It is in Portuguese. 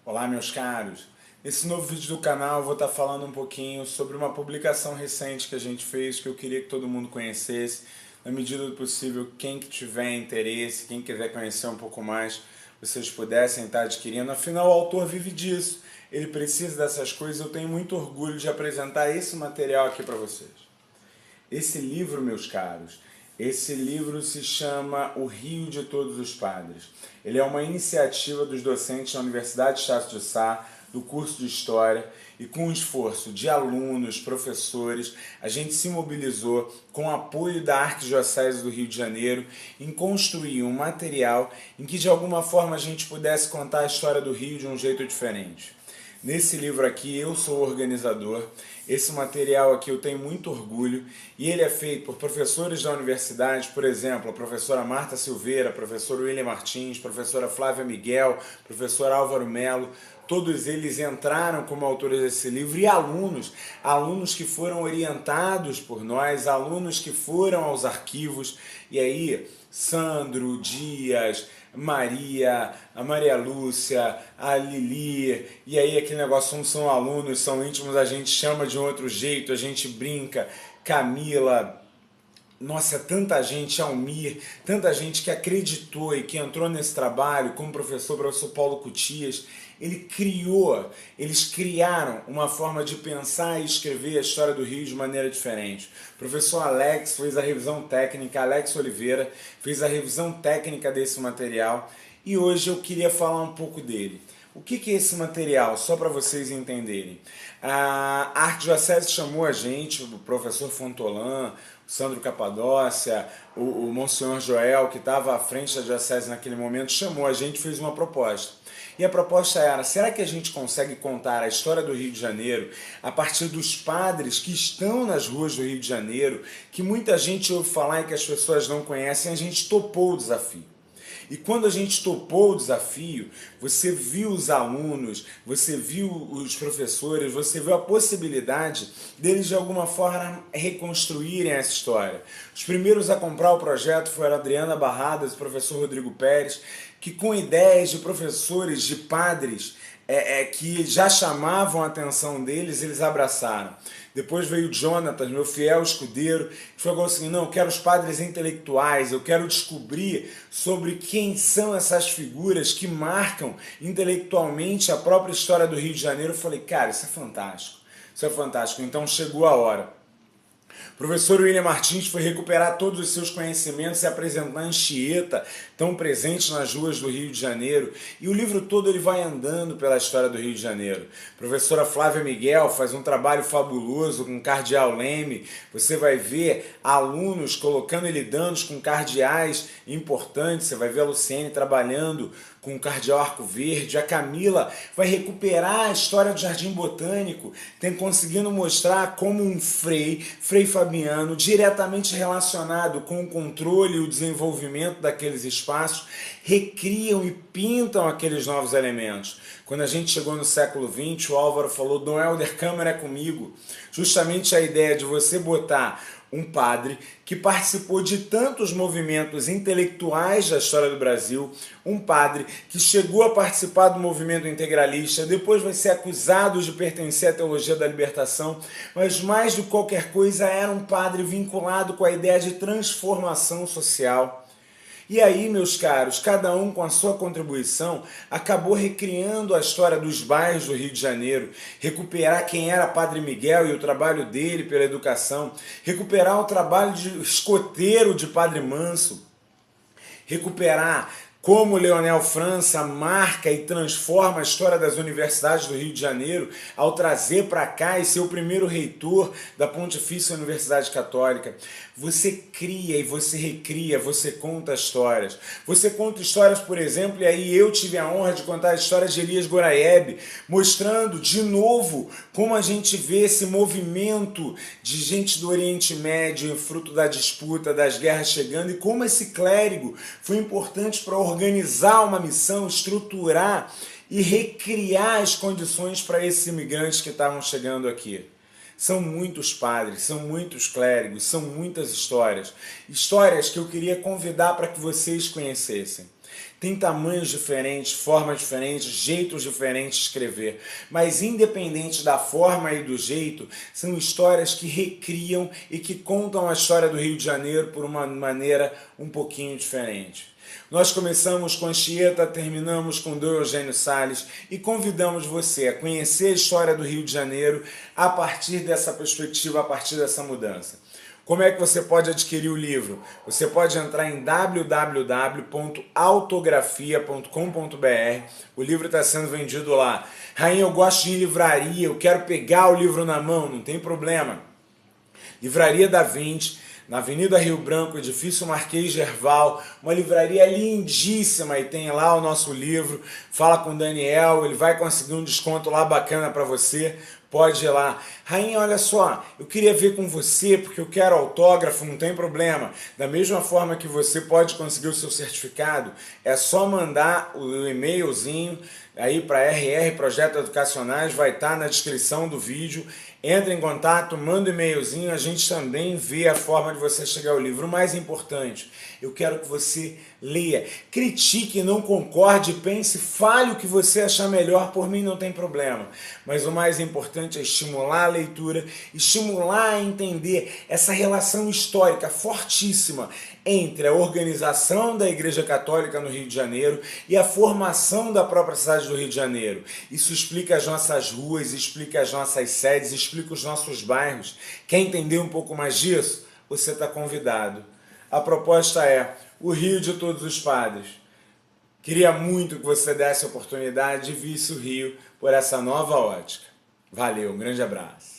Olá, meus caros! Nesse novo vídeo do canal eu vou estar falando um pouquinho sobre uma publicação recente que a gente fez, que eu queria que todo mundo conhecesse. Na medida do possível, quem que tiver interesse, quem quiser conhecer um pouco mais, vocês pudessem estar adquirindo. Afinal, o autor vive disso, ele precisa dessas coisas. Eu tenho muito orgulho de apresentar esse material aqui para vocês. Esse livro, meus caros, esse livro se chama O Rio de Todos os Padres. Ele é uma iniciativa dos docentes da Universidade de Estácio de Sá, do curso de História, e com o esforço de alunos, professores, a gente se mobilizou com o apoio da Arquidiocese do Rio de Janeiro em construir um material em que de alguma forma a gente pudesse contar a história do Rio de um jeito diferente. Nesse livro aqui eu sou o organizador, esse material aqui eu tenho muito orgulho e ele é feito por professores da universidade, por exemplo, a professora Marta Silveira, professor William Martins, professora Flávia Miguel, professor Álvaro Melo. Todos eles entraram como autores desse livro, e alunos que foram orientados por nós, alunos que foram aos arquivos, e aí Sandro, Dias, Maria, a Maria Lúcia, a Lili, e aí aquele negócio, uns são alunos, são íntimos, a gente chama de um outro jeito, a gente brinca, Camila. Nossa, tanta gente, Almir, tanta gente que acreditou e que entrou nesse trabalho, como o professor Paulo Cutias. Eles criaram uma forma de pensar e escrever a história do Rio de maneira diferente. O professor Alex fez a revisão técnica, Alex Oliveira fez a revisão técnica desse material, e hoje eu queria falar um pouco dele. O que é esse material? Só para vocês entenderem. A Arquidiocese chamou a gente, o professor Fontolan, o Sandro Capadócia, o Monsenhor Joel, que estava à frente da Diocese naquele momento, chamou a gente e fez uma proposta. E a proposta era: será que a gente consegue contar a história do Rio de Janeiro a partir dos padres que estão nas ruas do Rio de Janeiro, que muita gente ouve falar e que as pessoas não conhecem? A gente topou o desafio. E quando a gente topou o desafio, você viu os alunos, você viu os professores, você viu a possibilidade deles de alguma forma reconstruírem essa história. Os primeiros a comprar o projeto foram a Adriana Barradas e o professor Rodrigo Pérez, que com ideias de professores, de padres, que já chamavam a atenção deles, eles abraçaram. Depois veio o Jonatas, meu fiel escudeiro, que falou assim: não, eu quero os padres intelectuais, eu quero descobrir sobre quem são essas figuras que marcam intelectualmente a própria história do Rio de Janeiro. Eu falei: cara, isso é fantástico, isso é fantástico. Então chegou a hora. O professor William Martins foi recuperar todos os seus conhecimentos e apresentar a Anchieta, tão presente nas ruas do Rio de Janeiro. E o livro todo ele vai andando pela história do Rio de Janeiro. A professora Flávia Miguel faz um trabalho fabuloso com o cardeal Leme. Você vai ver alunos colocando e lidando com cardeais importantes. Você vai ver a Luciene trabalhando com o cardeal Arco Verde. A Camila vai recuperar a história do Jardim Botânico, conseguindo mostrar como um Frei Fabiano, diretamente relacionado com o controle e o desenvolvimento daqueles espaços, recriam e pintam aqueles novos elementos. Quando a gente chegou no século XX, o Álvaro falou: Dom Helder Câmara é comigo. Justamente a ideia de você botar um padre que participou de tantos movimentos intelectuais da história do Brasil, um padre que chegou a participar do movimento integralista, depois vai ser acusado de pertencer à teologia da libertação, mas mais do que qualquer coisa era um padre vinculado com a ideia de transformação social. E aí, meus caros, cada um com a sua contribuição acabou recriando a história dos bairros do Rio de Janeiro, recuperar quem era Padre Miguel e o trabalho dele pela educação, recuperar o trabalho de escoteiro de Padre Manso, recuperar como Leonel França marca e transforma a história das universidades do Rio de Janeiro ao trazer para cá e ser o primeiro reitor da Pontifícia Universidade Católica. Você cria e você recria, você conta histórias. Você conta histórias, por exemplo, e aí eu tive a honra de contar a história de Elias Goraieb, mostrando de novo como a gente vê esse movimento de gente do Oriente Médio, fruto da disputa, das guerras chegando, e como esse clérigo foi importante para organizar uma missão, estruturar e recriar as condições para esses imigrantes que estavam chegando aqui. São muitos padres, são muitos clérigos, são muitas histórias. Histórias que eu queria convidar para que vocês conhecessem. Tem tamanhos diferentes, formas diferentes, jeitos diferentes de escrever. Mas independente da forma e do jeito, são histórias que recriam e que contam a história do Rio de Janeiro por uma maneira um pouquinho diferente. Nós começamos com Anchieta, terminamos com Dom Eugênio Salles e convidamos você a conhecer a história do Rio de Janeiro a partir dessa perspectiva, a partir dessa mudança. Como é que você pode adquirir o livro? Você pode entrar em www.autografia.com.br. O livro está sendo vendido lá. Rainha, eu gosto de ir em livraria, eu quero pegar o livro na mão, não tem problema. Livraria da Vinte, na Avenida Rio Branco, edifício Marquês Gerval, uma livraria lindíssima, e tem lá o nosso livro. Fala com o Daniel, ele vai conseguir um desconto lá bacana para você. Pode ir lá. Rainha, olha só, eu queria ver com você porque eu quero autógrafo, não tem problema. Da mesma forma que você pode conseguir o seu certificado, é só mandar o e-mailzinho aí para RR Projetos Educacionais, vai estar na descrição do vídeo. Entra em contato, manda um e-mailzinho, a gente também vê a forma de você chegar ao livro. O mais importante, eu quero que você leia, critique, não concorde, pense, fale o que você achar melhor, por mim não tem problema. Mas o mais importante é estimular a leitura, estimular a entender essa relação histórica fortíssima entre a organização da Igreja Católica no Rio de Janeiro e a formação da própria cidade do Rio de Janeiro. Isso explica as nossas ruas, explica as nossas sedes, explica os nossos bairros. Quer entender um pouco mais disso? Você está convidado. A proposta é o Rio de Todos os Padres. Queria muito que você desse a oportunidade e visse o Rio por essa nova ótica. Valeu, um grande abraço.